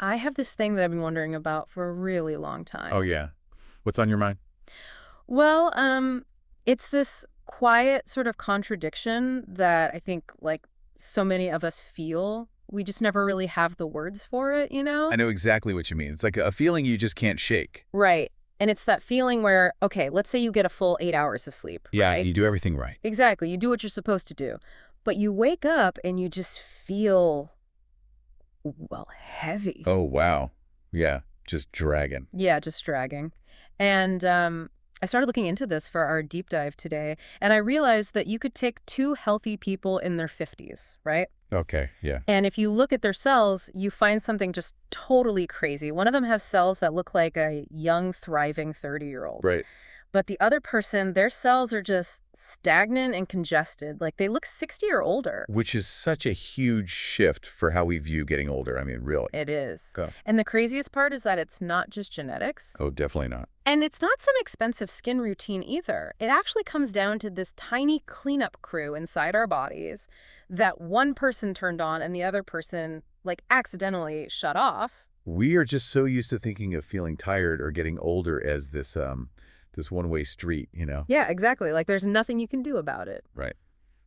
I have this thing that I've been wondering about for a really long Oh, time. yeah. What's on your mind? Well, it's this quiet sort of contradiction that I think, like, so many of us feel. We just never really have the words for it, you I know? know exactly what you mean. It's like a feeling you just can't shake. Right. And it's that feeling where, okay, let's say you get a full 8 hours of sleep, Yeah, right? you do everything right. Exactly. You do what you're supposed to do. But you wake up and you just feel, well, heavy. Oh, wow. Yeah, just dragging. Yeah, just dragging. And I started looking into this for our deep dive today, and I realized that you could take two healthy people in their 50s, right? Okay, yeah. And if you look at their cells, you find something just totally crazy. One of them has cells that look like a young, thriving 30-year-old. Right. But the other person, their cells are just stagnant and congested. Like they look 60 or older. Which is such a huge shift for how we view getting older. I mean, really. It is. Go. And the craziest part is that it's not just genetics. Oh, definitely not. And it's not some expensive skin routine either. It actually comes down to this tiny cleanup crew inside our bodies that one person turned on and the other person, like, accidentally shut off. We are just so used to thinking of feeling tired or getting older as this one-way street, you know? Yeah, exactly. Like, there's nothing you can do about it. Right.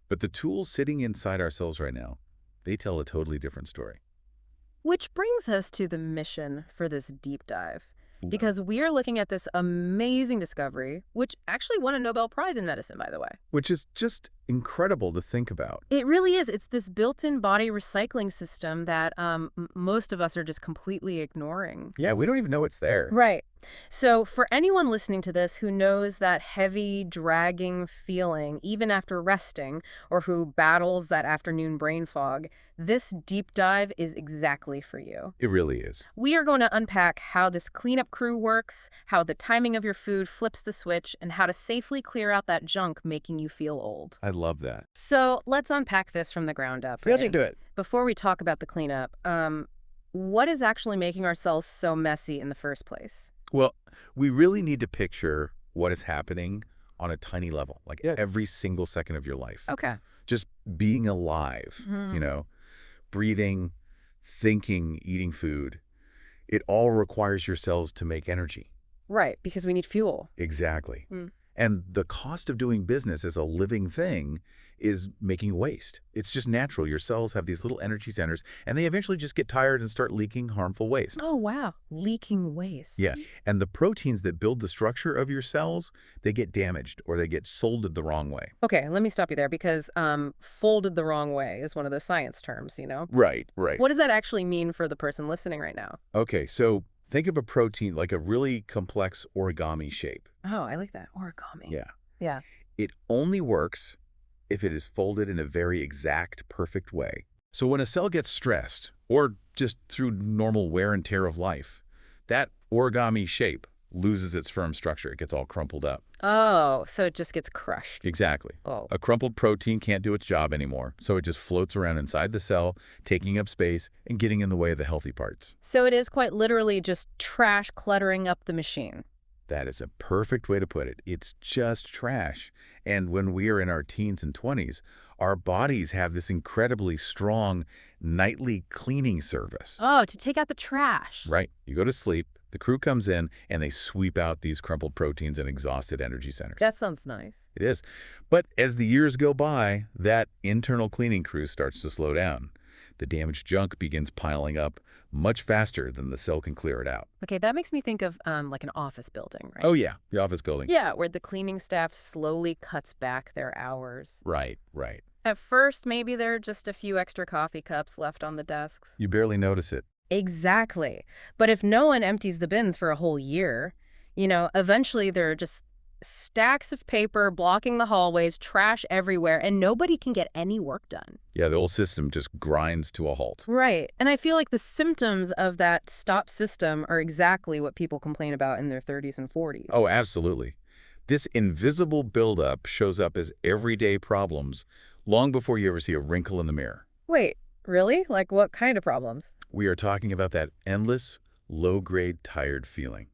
But the tools sitting inside ourselves right now, they tell a totally different story. Which brings us to the mission for this deep dive. Because we are looking at this amazing discovery, which actually won a Nobel Prize in medicine, by the way. Which is just incredible to think about. It really is. It's this built-in body recycling system that most of us are just completely ignoring. Yeah, we don't even know it's there. Right. So for anyone listening to this who knows that heavy, dragging feeling, even after resting, or who battles that afternoon brain fog, this deep dive is exactly for you. It really is. We are going to unpack how this cleanup crew works, how the timing of your food flips the switch, and how to safely clear out that junk making you feel old. I love that. So let's unpack this from the ground up. Let's Ray. do it. Before we talk about the cleanup, what is actually making our cells so messy in the first place? Well, we really need to picture what is happening on a tiny level, like every single second of your life. Okay. Just being alive, breathing, thinking, eating food. It all requires your cells to make energy. Right, because we need fuel. Exactly. Mm. And the cost of doing business as a living thing is making waste. It's just natural. Your cells have these little energy centers, and they eventually just get tired and start leaking harmful waste. Oh, wow. Leaking waste. Yeah, and the proteins that build the structure of your cells, they get damaged or they get folded the wrong way. Okay, let me stop you there because folded the wrong way is one of those science terms, you know? Right, right. What does that actually mean for the person listening right now? Okay, so think of a protein like a really complex origami shape. Oh, I like that. Origami. Yeah. Yeah. It only works if it is folded in a very exact, perfect way. So when a cell gets stressed, or just through normal wear and tear of life, that origami shape loses its firm structure. It gets all crumpled up. Oh, so it just gets crushed. Exactly. Oh. A crumpled protein can't do its job anymore, so it just floats around inside the cell, taking up space and getting in the way of the healthy parts. So it is quite literally just trash cluttering up the machine. That is a perfect way to put it. It's just trash. And when we are in our teens and 20s, our bodies have this incredibly strong nightly cleaning service. Oh, to take out the trash. Right? You go to sleep, the crew comes in, and they sweep out these crumpled proteins and exhausted energy centers. That sounds nice. It is. But as the years go by, that internal cleaning crew starts to slow down. The damaged junk begins piling up much faster than the cell can clear it out. Okay, that makes me think of like an office building, right? Oh, yeah, the office building. Yeah, where the cleaning staff slowly cuts back their hours. Right, right. At first, maybe there are just a few extra coffee cups left on the desks. You barely notice it. Exactly. But if no one empties the bins for a whole year, eventually there are just stacks of paper blocking the hallways, trash everywhere, and nobody can get any work done. Yeah, the whole system just grinds to a halt. Right. And I feel like the symptoms of that stop system are exactly what people complain about in their 30s and 40s. Oh, absolutely. This invisible buildup shows up as everyday problems long before you ever see a wrinkle in the mirror. Wait, really? Like what kind of problems? We are talking about that endless, low-grade tired feeling.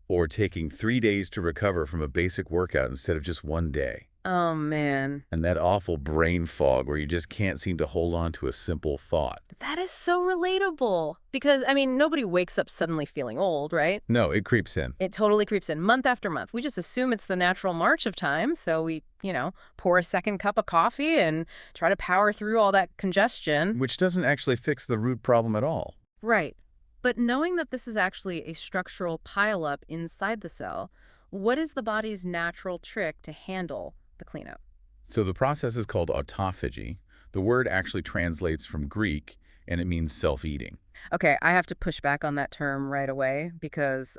Or taking 3 days to recover from a basic workout instead of just one day. Oh, man. And that awful brain fog where you just can't seem to hold on to a simple thought. That is so relatable. Because, I mean, nobody wakes up suddenly feeling old, right? No, it creeps in. It totally creeps in month after month. We just assume it's the natural march of time. So we, pour a second cup of coffee and try to power through all that congestion. Which doesn't actually fix the root problem at all. Right. But knowing that this is actually a structural pileup inside the cell, what is the body's natural trick to handle the cleanup? So the process is called autophagy. The word actually translates from Greek, and it means self-eating. Okay, I have to push back on that term right away because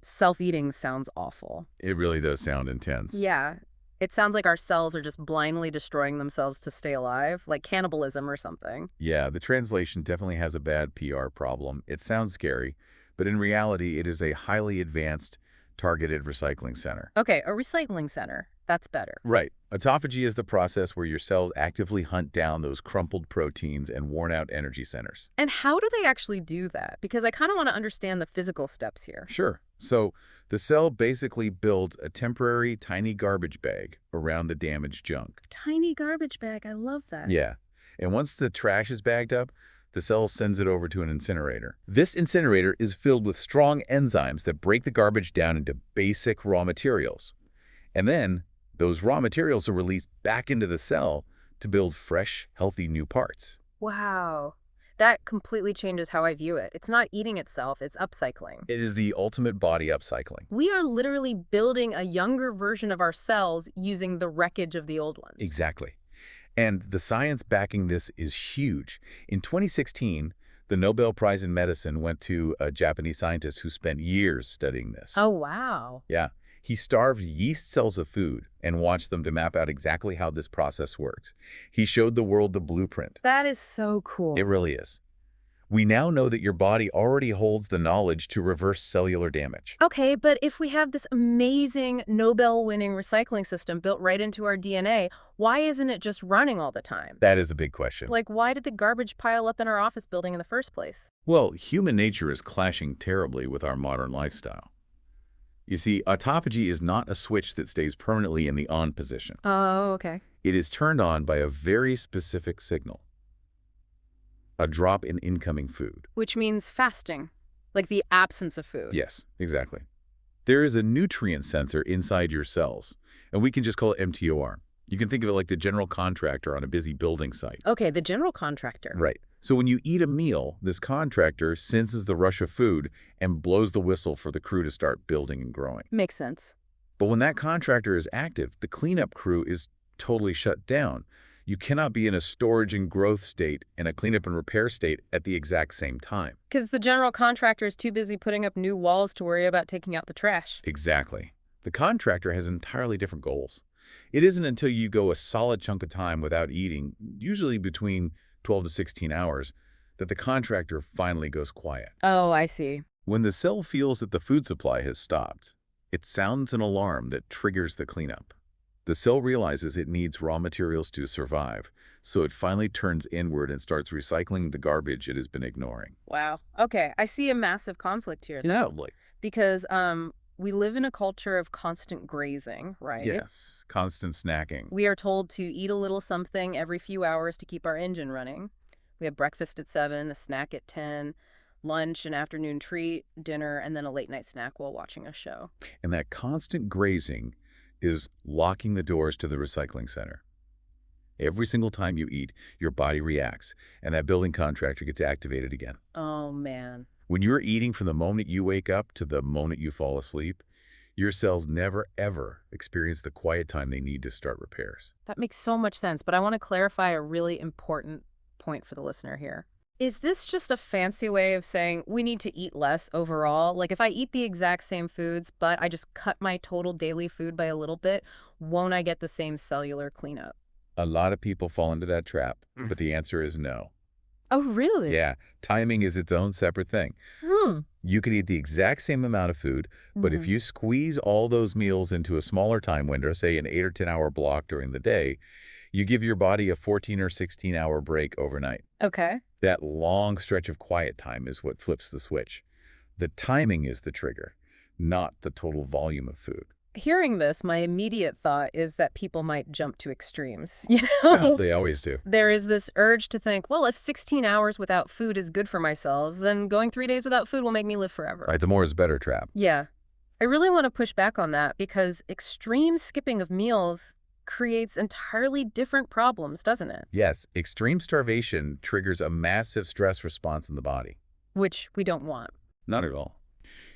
self-eating sounds awful. It really does sound intense. Yeah, it sounds like our cells are just blindly destroying themselves to stay alive, like cannibalism or something. Yeah, the translation definitely has a bad PR problem. It sounds scary, but in reality, it is a highly advanced, targeted recycling center. Okay, a recycling center. That's better. Right. Autophagy is the process where your cells actively hunt down those crumpled proteins and worn-out energy centers. And how do they actually do that? Because I kind of want to understand the physical steps here. Sure. So the cell basically builds a temporary tiny garbage bag around the damaged junk. Tiny garbage bag. I love that. Yeah. And once the trash is bagged up, the cell sends it over to an incinerator. This incinerator is filled with strong enzymes that break the garbage down into basic raw materials. And then those raw materials are released back into the cell to build fresh, healthy new parts. Wow. That completely changes how I view it. It's not eating itself, it's upcycling. It is the ultimate body upcycling. We are literally building a younger version of our cells using the wreckage of the old ones. Exactly. And the science backing this is huge. In 2016, the Nobel Prize in Medicine went to a Japanese scientist who spent years studying this. Oh, wow. Yeah. He starved yeast cells of food and watched them to map out exactly how this process works. He showed the world the blueprint. That is so cool. It really is. We now know that your body already holds the knowledge to reverse cellular damage. Okay, but if we have this amazing Nobel-winning recycling system built right into our DNA, why isn't it just running all the time? That is a big question. Like, why did the garbage pile up in our office building in the first place? Well, human nature is clashing terribly with our modern lifestyle. You see, autophagy is not a switch that stays permanently in the on position. Oh, okay. It is turned on by a very specific signal. A drop in incoming food. Which means fasting, like the absence of food. Yes, exactly. There is a nutrient sensor inside your cells, and we can just call it MTOR. You can think of it like the general contractor on a busy building site. Okay, the general contractor. Right. So when you eat a meal, this contractor senses the rush of food and blows the whistle for the crew to start building and growing. Makes sense. But when that contractor is active, the cleanup crew is totally shut down. You cannot be in a storage and growth state and a cleanup and repair state at the exact same time. Because the general contractor is too busy putting up new walls to worry about taking out the trash. Exactly. The contractor has entirely different goals. It isn't until you go a solid chunk of time without eating, usually between 12 to 16 hours, that the contractor finally goes quiet. Oh, I see. When the cell feels that the food supply has stopped, it sounds an alarm that triggers the cleanup. The cell realizes it needs raw materials to survive, so it finally turns inward and starts recycling the garbage it has been ignoring. Wow. Okay, I see a massive conflict here. Totally. Because we live in a culture of constant grazing, right? Yes, constant snacking. We are told to eat a little something every few hours to keep our engine running. We have breakfast at 7, a snack at 10, lunch, an afternoon treat, dinner, and then a late night snack while watching a show. And that constant grazing is locking the doors to the recycling center. Every single time you eat, your body reacts, and that building contractor gets activated again. Oh, man. When you're eating from the moment you wake up to the moment you fall asleep, your cells never, ever experience the quiet time they need to start repairs. That makes so much sense, but I want to clarify a really important point for the listener here. Is this just a fancy way of saying we need to eat less overall? Like if I eat the exact same foods, but I just cut my total daily food by a little bit, won't I get the same cellular cleanup? A lot of people fall into that trap, but the answer is no. Oh, really? Yeah, timing is its own separate thing. You could eat the exact same amount of food, but if you squeeze all those meals into a smaller time window, say an 8 or 10 hour block during the day, you give your body a 14 or 16 hour break overnight. Okay. That long stretch of quiet time is what flips the switch. The timing is the trigger, not the total volume of food. Hearing this, my immediate thought is that people might jump to extremes, Yeah, they always do. There is this urge to think, well, if 16 hours without food is good for my cells, then going 3 days without food will make me live forever. Right, the more is better trap. Yeah. I really want to push back on that because extreme skipping of meals creates entirely different problems, doesn't it? Yes, extreme starvation triggers a massive stress response in the body. Which we don't want. Not at all.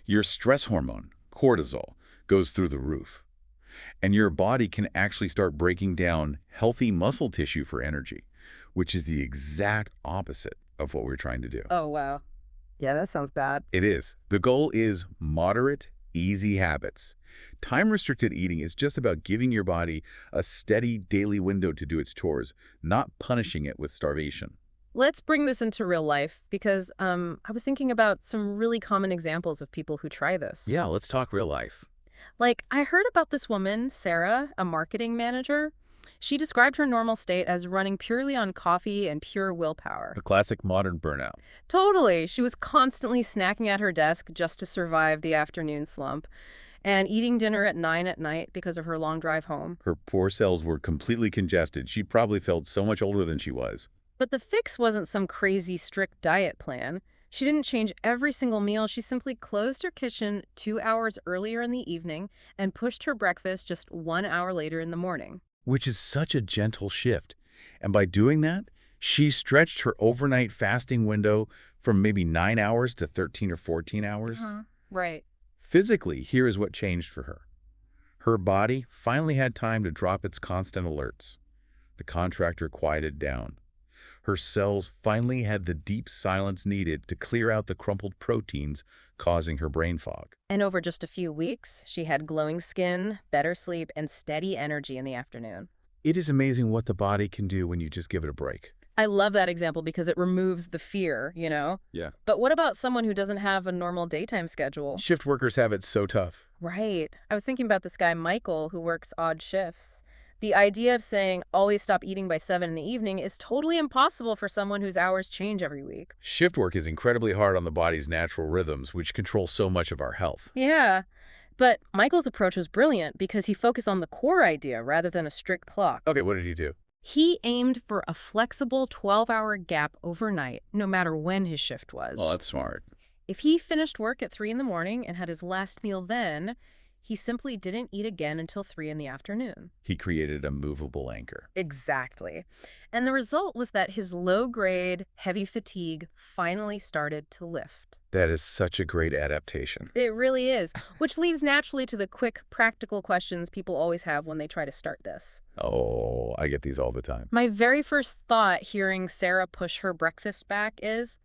Your stress hormone, cortisol, goes through the roof. And your body can actually start breaking down healthy muscle tissue for energy, which is the exact opposite of what we're trying to do. Oh, wow. Yeah, that sounds bad. It is. The goal is moderate, easy habits. Time-restricted eating is just about giving your body a steady daily window to do its chores, not punishing it with starvation. Let's bring this into real life because I was thinking about some really common examples of people who try this. Yeah, let's talk real life. Like, I heard about this woman, Sarah, a marketing manager. She described her normal state as running purely on coffee and pure willpower. A classic modern burnout. Totally. She was constantly snacking at her desk just to survive the afternoon slump and eating dinner at 9 at night because of her long drive home. Her poor cells were completely congested. She probably felt so much older than she was. But the fix wasn't some crazy strict diet plan. She didn't change every single meal. She simply closed her kitchen 2 hours earlier in the evening and pushed her breakfast just 1 hour later in the morning. Which is such a gentle shift. And by doing that, she stretched her overnight fasting window from maybe 9 hours to 13 or 14 hours. Right. Physically, here is what changed for her. Her body finally had time to drop its constant alerts. The contractor quieted down. Her cells finally had the deep silence needed to clear out the crumpled proteins causing her brain fog. And over just a few weeks, she had glowing skin, better sleep, and steady energy in the afternoon. It is amazing what the body can do when you just give it a break. I love that example because it removes the fear, Yeah. But what about someone who doesn't have a normal daytime schedule? Shift workers have it so tough. Right. I was thinking about this guy, Michael, who works odd shifts. The idea of saying always stop eating by 7 in the evening is totally impossible for someone whose hours change every week. Shift work is incredibly hard on the body's natural rhythms, which control so much of our health. Yeah. But Michael's approach was brilliant because he focused on the core idea rather than a strict clock. Okay, what did he do? He aimed for a flexible 12-hour gap overnight, no matter when his shift was. Well, that's smart. If he finished work at 3 in the morning and had his last meal then, he simply didn't eat again until 3 in the afternoon. He created a movable anchor. Exactly. And the result was that his low-grade, heavy fatigue finally started to lift. That is such a great adaptation. It really is, which leads naturally to the quick, practical questions people always have when they try to start this. Oh, I get these all the time. My very first thought hearing Sarah push her breakfast back is,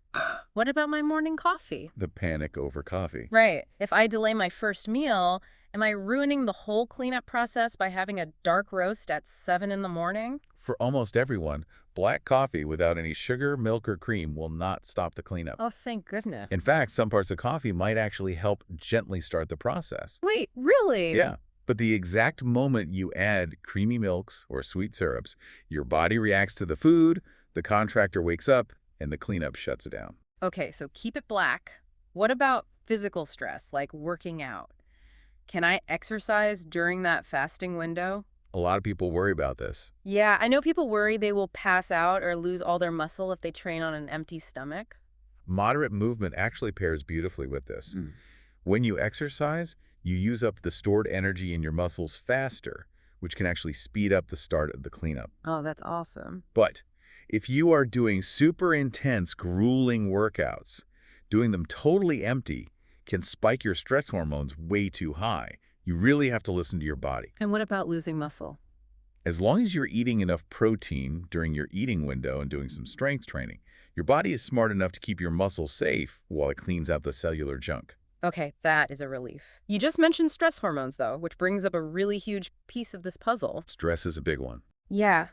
what about my morning coffee? The panic over coffee. Right. If I delay my first meal, am I ruining the whole cleanup process by having a dark roast at 7 in the morning? For almost everyone, black coffee without any sugar, milk, or cream will not stop the cleanup. Oh, thank goodness. In fact, some parts of coffee might actually help gently start the process. Wait, really? Yeah, but the exact moment you add creamy milks or sweet syrups, your body reacts to the food, the contractor wakes up, and the cleanup shuts down. Okay, so keep it black. What about physical stress, like working out? Can I exercise during that fasting window? A lot of people worry about this. Yeah, I know people worry they will pass out or lose all their muscle if they train on an empty stomach. Moderate movement actually pairs beautifully with this. When you exercise, you use up the stored energy in your muscles faster, which can actually speed up the start of the cleanup. Oh, that's awesome. But if you are doing super intense, grueling workouts, doing them totally empty can spike your stress hormones way too high. You really have to listen to your body. And what about losing muscle? As long as you're eating enough protein during your eating window and doing some strength training, your body is smart enough to keep your muscles safe while it cleans out the cellular junk. Okay, that is a relief. You just mentioned stress hormones, though, which brings up a really huge piece of this puzzle. Stress is a big one. Yeah.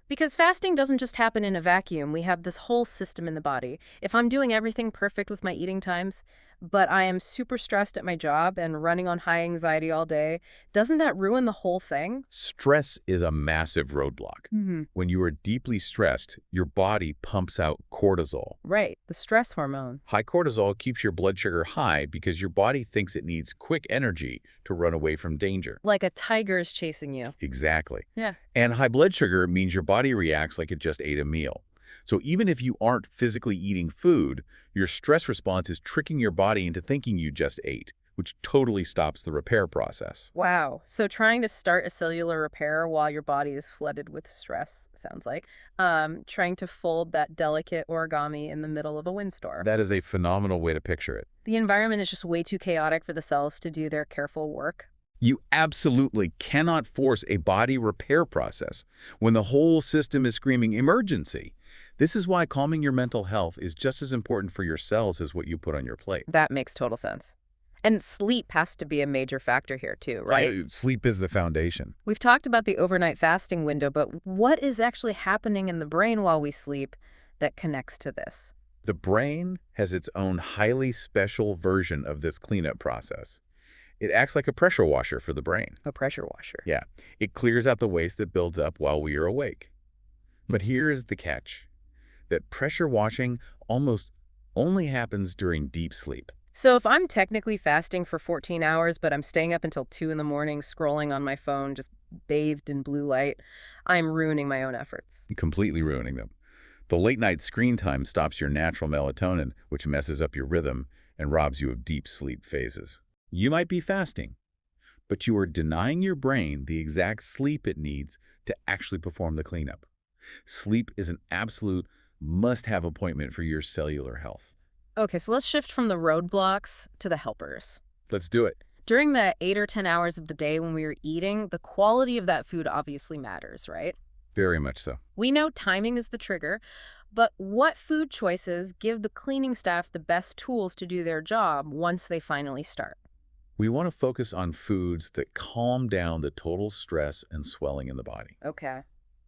Because fasting doesn't just happen in a vacuum. We have this whole system in the body. If I'm doing everything perfect with my eating times, but I am super stressed at my job and running on high anxiety all day. Doesn't that ruin the whole thing? Stress is a massive roadblock. Hmm. When you are deeply stressed, your body pumps out cortisol. Right, the stress hormone. High cortisol keeps your blood sugar high because your body thinks it needs quick energy to run away from danger. Like a tiger is chasing you. Exactly. Yeah. And high blood sugar means your body reacts like it just ate a meal. So even if you aren't physically eating food, your stress response is tricking your body into thinking you just ate, which totally stops the repair process. Wow. So trying to start a cellular repair while your body is flooded with stress, sounds like. Trying to fold that delicate origami in the middle of a windstorm. That is a phenomenal way to picture it. The environment is just way too chaotic for the cells to do their careful work. You absolutely cannot force a body repair process when the whole system is screaming emergency. This is why calming your mental health is just as important for your cells as what you put on your plate. That makes total sense. And sleep has to be a major factor here too, right? Sleep is the foundation. We've talked about the overnight fasting window, but what is actually happening in the brain while we sleep that connects to this? The brain has its own highly special version of this cleanup process. It acts like a pressure washer for the brain. A pressure washer. Yeah, it clears out the waste that builds up while we are awake. But here is the catch, that pressure washing almost only happens during deep sleep. So if I'm technically fasting for 14 hours, but I'm staying up until 2 in the morning scrolling on my phone, just bathed in blue light, I'm ruining my own efforts. Completely ruining them. The late-night screen time stops your natural melatonin, which messes up your rhythm and robs you of deep sleep phases. You might be fasting, but you are denying your brain the exact sleep it needs to actually perform the cleanup. Sleep is an absolute must-have appointment for your cellular health. Okay, so let's shift from the roadblocks to the helpers. Let's do it. During the 8 or 10 hours of the day when we are eating, the quality of that food obviously matters, right? Very much so. We know timing is the trigger, but what food choices give the cleaning staff the best tools to do their job once they finally start? We want to focus on foods that calm down the total stress and swelling in the body. Okay.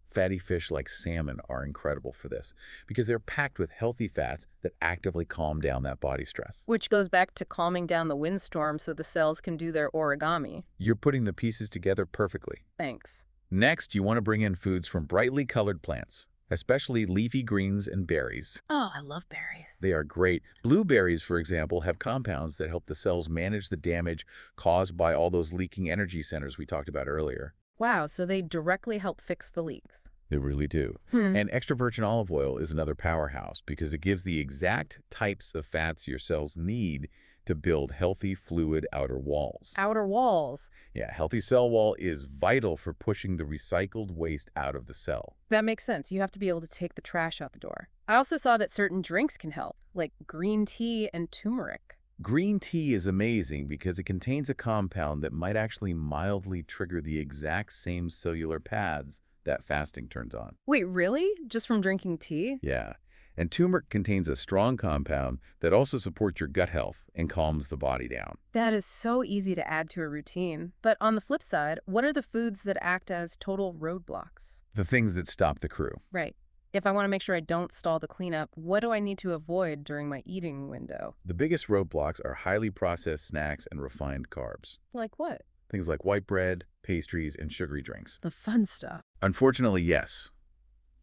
Fatty fish like salmon are incredible for this because they're packed with healthy fats that actively calm down that body stress. Which goes back to calming down the windstorm so the cells can do their origami. You're putting the pieces together perfectly. Thanks. Next, you want to bring in foods from brightly colored plants, especially leafy greens and berries. Oh, I love berries. They are great. Blueberries, for example, have compounds that help the cells manage the damage caused by all those leaking energy centers we talked about earlier. Wow, so they directly help fix the leaks. They really do. And extra virgin olive oil is another powerhouse because it gives the exact types of fats your cells need to build healthy, fluid outer walls. Outer walls. Yeah, healthy cell wall is vital for pushing the recycled waste out of the cell. That makes sense. You have to be able to take the trash out the door. I also saw that certain drinks can help, like green tea and turmeric. Green tea is amazing because it contains a compound that might actually mildly trigger the exact same cellular paths that fasting turns on. Wait, really? Just from drinking tea? Yeah. And turmeric contains a strong compound that also supports your gut health and calms the body down. That is so easy to add to a routine. But on the flip side, what are the foods that act as total roadblocks? The things that stop the crew. Right. If I want to make sure I don't stall the cleanup, what do I need to avoid during my eating window? The biggest roadblocks are highly processed snacks and refined carbs. Like what? Things like white bread, pastries, and sugary drinks. The fun stuff. Unfortunately, yes.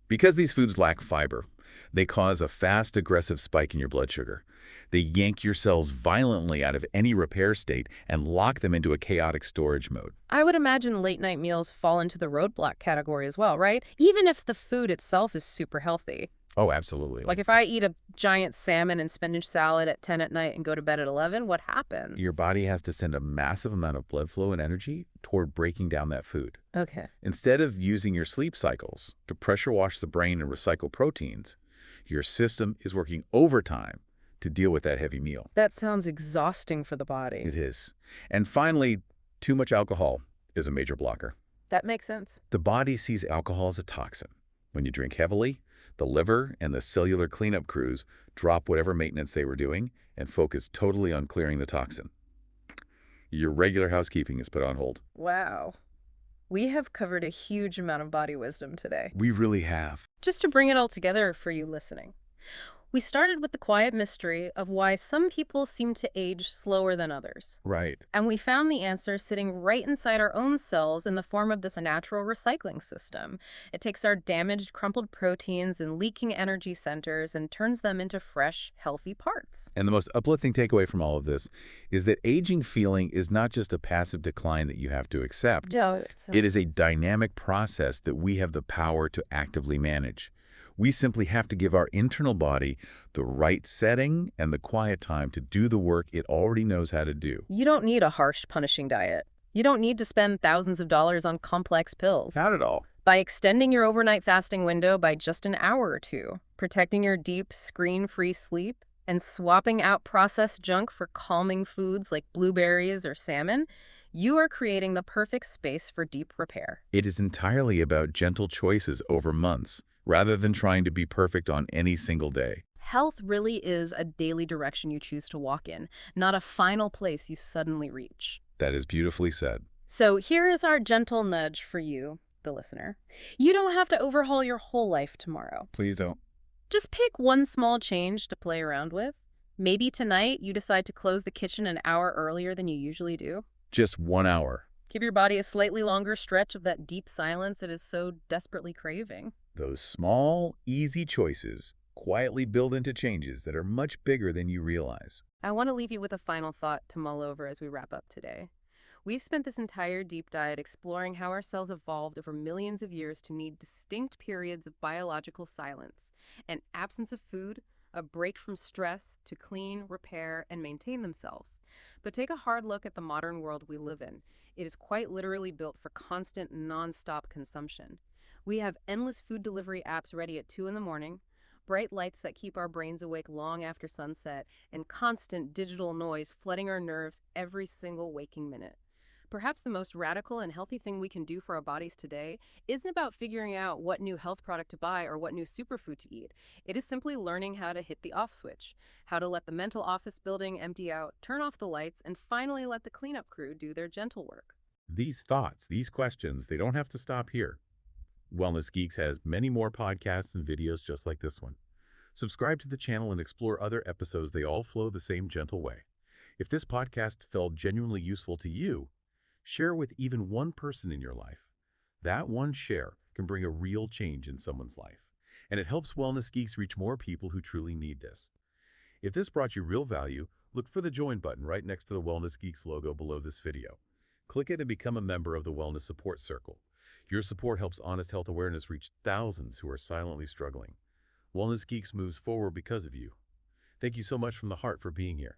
Because these foods lack fiber, they cause a fast, aggressive spike in your blood sugar. They yank your cells violently out of any repair state and lock them into a chaotic storage mode. I would imagine late-night meals fall into the roadblock category as well, right? Even if the food itself is super healthy. Oh, absolutely. Like if I eat a giant salmon and spinach salad at 10 at night and go to bed at 11, what happens? Your body has to send a massive amount of blood flow and energy toward breaking down that food. Okay. Instead of using your sleep cycles to pressure wash the brain and recycle proteins, your system is working overtime to deal with that heavy meal. That sounds exhausting for the body. It is. And finally, too much alcohol is a major blocker. That makes sense. The body sees alcohol as a toxin. When you drink heavily, the liver and the cellular cleanup crews drop whatever maintenance they were doing and focus totally on clearing the toxin. Your regular housekeeping is put on hold. Wow. We have covered a huge amount of body wisdom today. We really have. Just to bring it all together for you listening. We started with the quiet mystery of why some people seem to age slower than others. Right. And we found the answer sitting right inside our own cells in the form of this natural recycling system. It takes our damaged, crumpled proteins and leaking energy centers and turns them into fresh, healthy parts. And the most uplifting takeaway from all of this is that aging feeling is not just a passive decline that you have to accept. Yeah, It is a dynamic process that we have the power to actively manage. We simply have to give our internal body the right setting and the quiet time to do the work it already knows how to do. You don't need a harsh, punishing diet. You don't need to spend thousands of dollars on complex pills. Not at all. By extending your overnight fasting window by just an hour or two, protecting your deep, screen-free sleep, and swapping out processed junk for calming foods like blueberries or salmon, you are creating the perfect space for deep repair. It is entirely about gentle choices over months, rather than trying to be perfect on any single day. Health really is a daily direction you choose to walk in, not a final place you suddenly reach. That is beautifully said. So here is our gentle nudge for you, the listener. You don't have to overhaul your whole life tomorrow. Please don't. Just pick one small change to play around with. Maybe tonight you decide to close the kitchen an hour earlier than you usually do. Just 1 hour. Give your body a slightly longer stretch of that deep silence it is so desperately craving. Those small, easy choices quietly build into changes that are much bigger than you realize. I want to leave you with a final thought to mull over as we wrap up today. We've spent this entire deep dive exploring how our cells evolved over millions of years to need distinct periods of biological silence, an absence of food, a break from stress to clean, repair, and maintain themselves. But take a hard look at the modern world we live in. It is quite literally built for constant, non-stop consumption. We have endless food delivery apps ready at 2 in the morning, bright lights that keep our brains awake long after sunset, and constant digital noise flooding our nerves every single waking minute. Perhaps the most radical and healthy thing we can do for our bodies today isn't about figuring out what new health product to buy or what new superfood to eat. It is simply learning how to hit the off switch, how to let the mental office building empty out, turn off the lights, and finally let the cleanup crew do their gentle work. These thoughts, these questions, they don't have to stop here. Wellness Geeks has many more podcasts and videos just like this one. Subscribe to the channel and explore other episodes. They all flow the same gentle way. If this podcast felt genuinely useful to you, share with even one person in your life. That one share can bring a real change in someone's life, and it helps Wellness Geeks reach more people who truly need this. If this brought you real value, look for the Join button right next to the Wellness Geeks logo below this video. Click it and become a member of the Wellness Support Circle. Your support helps honest health awareness reach thousands who are silently struggling. Wellness Geeks moves forward because of you. Thank you so much from the heart for being here.